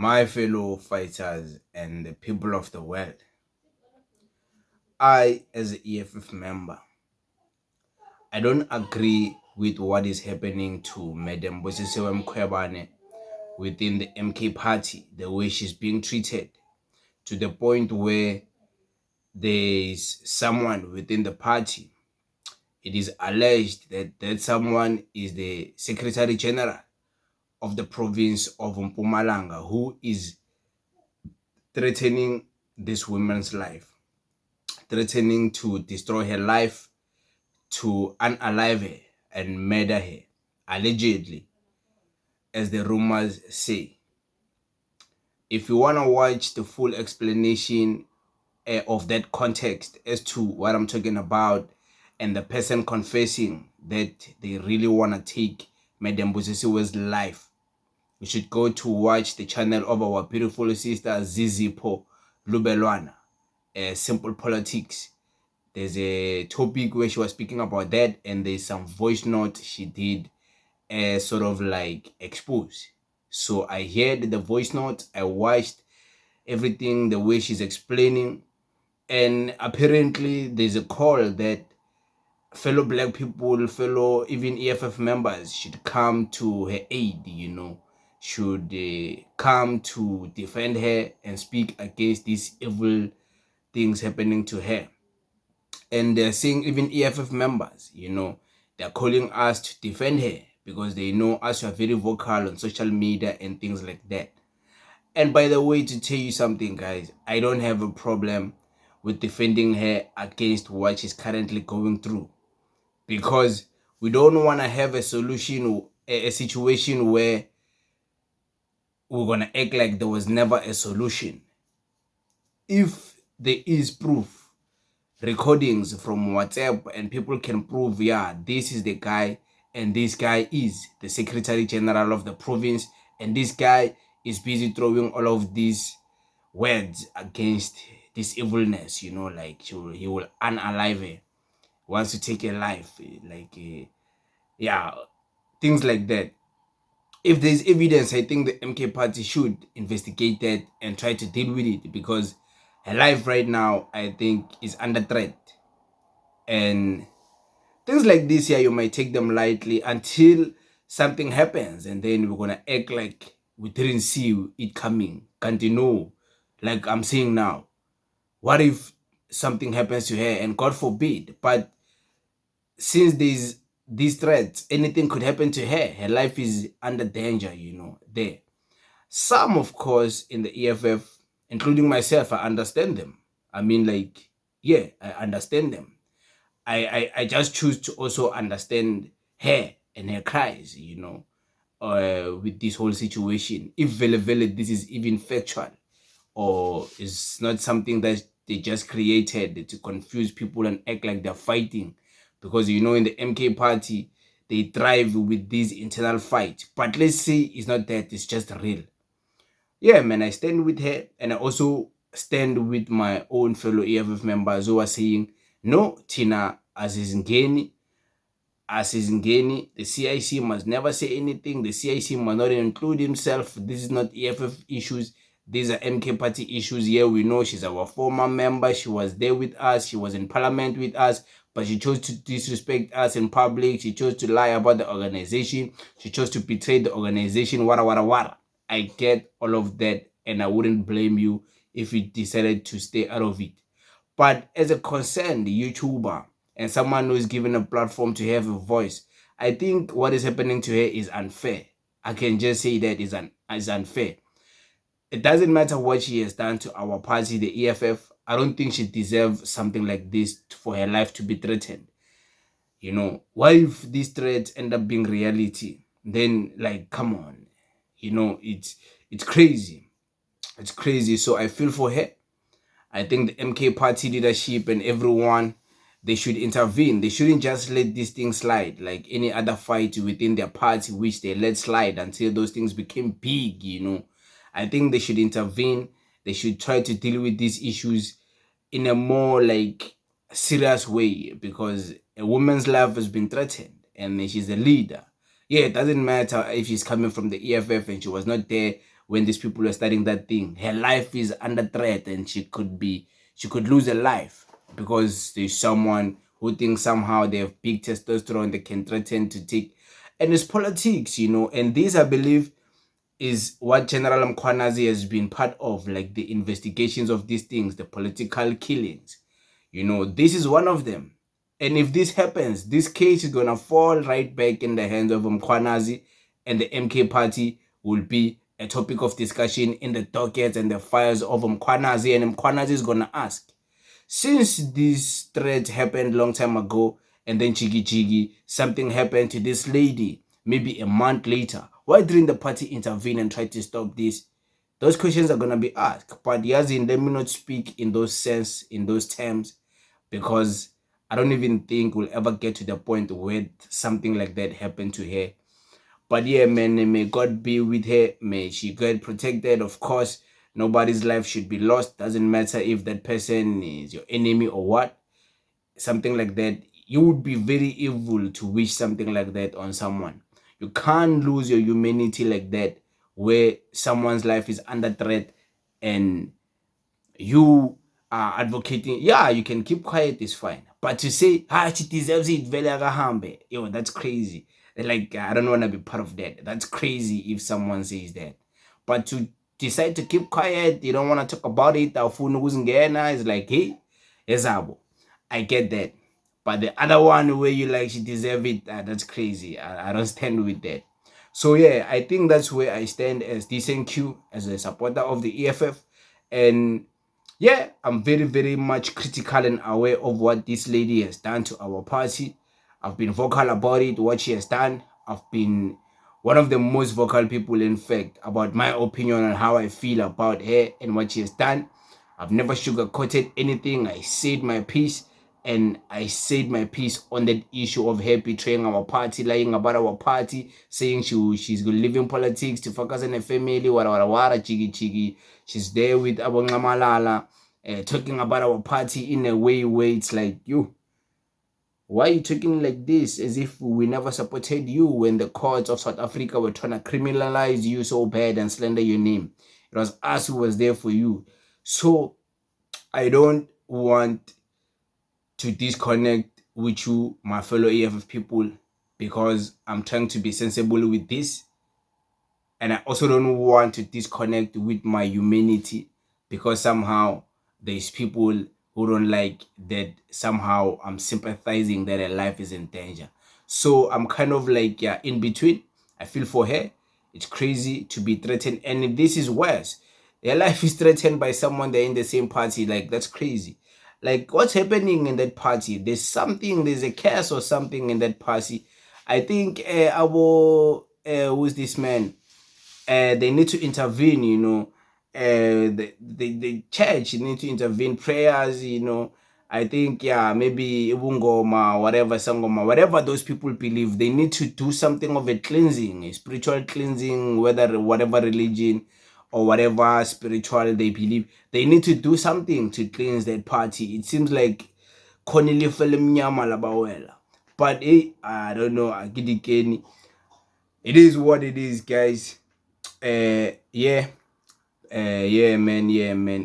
My fellow fighters and the people of the world, I, as an EFF member, I don't agree with what is happening to Madam Busisiwe Mkhwebane within the MK party, the way she's being treated, to the point where there is someone within the party. It is alleged that that someone is the Secretary General of the province of Mpumalanga, who is threatening this woman's life, threatening to destroy her life, to unalive her and murder her, allegedly, as the rumors say. If you want to watch the full explanation of that context as to what I'm talking about, and the person confessing that they really want to take Madam Busisiwe's life, you should go to watch the channel of our beautiful sister Zizipho Lubelwana, Simple Politics. There's a topic where she was speaking about that, and there's some voice note she did sort of like expose. So I heard the voice note, I watched everything the way she's explaining, and apparently there's a call that fellow black people, fellow even EFF members should come to her aid, should come to defend her and speak against these evil things happening to her. And they're saying even EFF members, they're calling us to defend her because they know us are very vocal on social media and things like that. And by the way, to tell you something, guys, I don't have a problem with defending her against what she's currently going through, because we don't want to have a solution, a situation where we're going to act like there was never a solution. If there is proof, recordings from WhatsApp, and people can prove, yeah, this is the guy, and this guy is the Secretary General of the province, and this guy is busy throwing all of these words against this evilness, like he will unalive her, wants to take a life, like yeah, things like that. If there's evidence, I think the MK party should investigate that and try to deal with it, because her life right now, I think, is under threat. And things like this here, you might take them lightly until something happens, and then we're gonna act like we didn't see it coming. Can't you know? Like I'm saying now, what if something happens to her, and God forbid, but since there's these threats, anything could happen to her. Her life is under danger, there. Some, of course, in the EFF, including myself, I understand them. I mean, like, yeah, I understand them. I just choose to also understand her and her cries, with this whole situation. If very this is even factual, or is not something that they just created to confuse people and act like they're fighting, because in the MK party, they thrive with this internal fight. But let's say it's not that, it's just real. Yeah, man, I stand with her, and I also stand with my own fellow EFF members who are saying, no, Tina, Azizingeni, the CIC must never say anything. The CIC must not include himself. This is not EFF issues. These are MK party issues. Yeah, we know she's our former member. She was there with us. She was in parliament with us. But she chose to disrespect us in public. She chose to lie about the organization. She chose to betray the organization. Wara, wara, wara. I get all of that, and I wouldn't blame you if you decided to stay out of it. But as a concerned YouTuber and someone who is given a platform to have a voice, I think what is happening to her is unfair. I can just say that is unfair. It doesn't matter what she has done to our party, the EFF. I don't think she deserves something like this for her life to be threatened. What if these threats end up being reality? Then, like, come on. It's crazy. It's crazy. So I feel for her. I think the MK party leadership and everyone, they should intervene. They shouldn't just let these things slide like any other fight within their party, which they let slide until those things became big, I think they should intervene. They should try to deal with these issues in a more like serious way, because a woman's life has been threatened and she's a leader. Yeah, it doesn't matter if she's coming from the EFF and she was not there when these people were studying that thing. Her life is under threat and she could lose her life because there's someone who thinks somehow they have big testosterone they can threaten to take. And it's politics, and this, I believe, is what General Mkhwebane has been part of, like the investigations of these things, the political killings. This is one of them. And if this happens, this case is going to fall right back in the hands of Mkhwebane, and the MK party will be a topic of discussion in the dockets and the files of Mkhwebane, and Mkhwebane is going to ask, since this threat happened long time ago, and then Chigi, something happened to this lady, maybe a month later, why didn't the party intervene and try to stop this? Those questions are going to be asked. But Yazin, let me not speak in those terms, because I don't even think we'll ever get to the point where something like that happened to her. But yeah, man, may God be with her. May she get protected. Of course, nobody's life should be lost. Doesn't matter if that person is your enemy or what. Something like that. You would be very evil to wish something like that on someone. You can't lose your humanity like that, where someone's life is under threat and you are advocating. Yeah, you can keep quiet, it's fine. But to say, she deserves it, yo, that's crazy. Like, I don't want to be part of that. That's crazy if someone says that. But to decide to keep quiet, you don't want to talk about it, it's like, hey, Ezabo, I get that. But the other one where you like, she deserves it, that's crazy. I don't stand with that. So yeah, I think that's where I stand as Decent Q, as a supporter of the EFF. And yeah, I'm very, very much critical and aware of what this lady has done to our party. I've been vocal about it, what she has done. I've been one of the most vocal people, in fact, about my opinion on how I feel about her and what she has done. I've never sugarcoated anything. I said my piece, and I said my piece on that issue of her betraying our party, lying about our party, saying she's leaving politics to focus on her family, wara, chigi. She's there with Abu Ngamalala, talking about our party in a way where it's like, you, why are you talking like this as if we never supported you when the courts of South Africa were trying to criminalize you so bad and slander your name? It was us who was there for you. So I don't want to disconnect with you, my fellow EFF people, because I'm trying to be sensible with this. And I also don't want to disconnect with my humanity, because somehow there's people who don't like that somehow I'm sympathizing that her life is in danger. So I'm kind of like, yeah, in between. I feel for her. It's crazy to be threatened. And this is worse. Her life is threatened by someone they're in the same party. Like, that's crazy. Like, what's happening in that party? There's a curse or something in that party. I think who's this man? They need to intervene, the church need to intervene, prayers, I think, yeah, maybe Ubungoma, whatever, Sangoma, whatever those people believe, they need to do something of a cleansing, a spiritual cleansing, whatever religion or whatever spiritual they believe. They need to do something to cleanse that party. It seems like but I don't know, it is what it is, guys. Yeah. Yeah, man.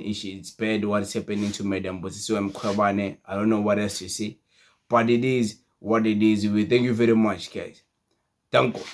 It's bad what's happening to Madam Busisiwe Mkhwebane. I don't know what else to say, but it is what it is. We thank you very much, guys. Thank you.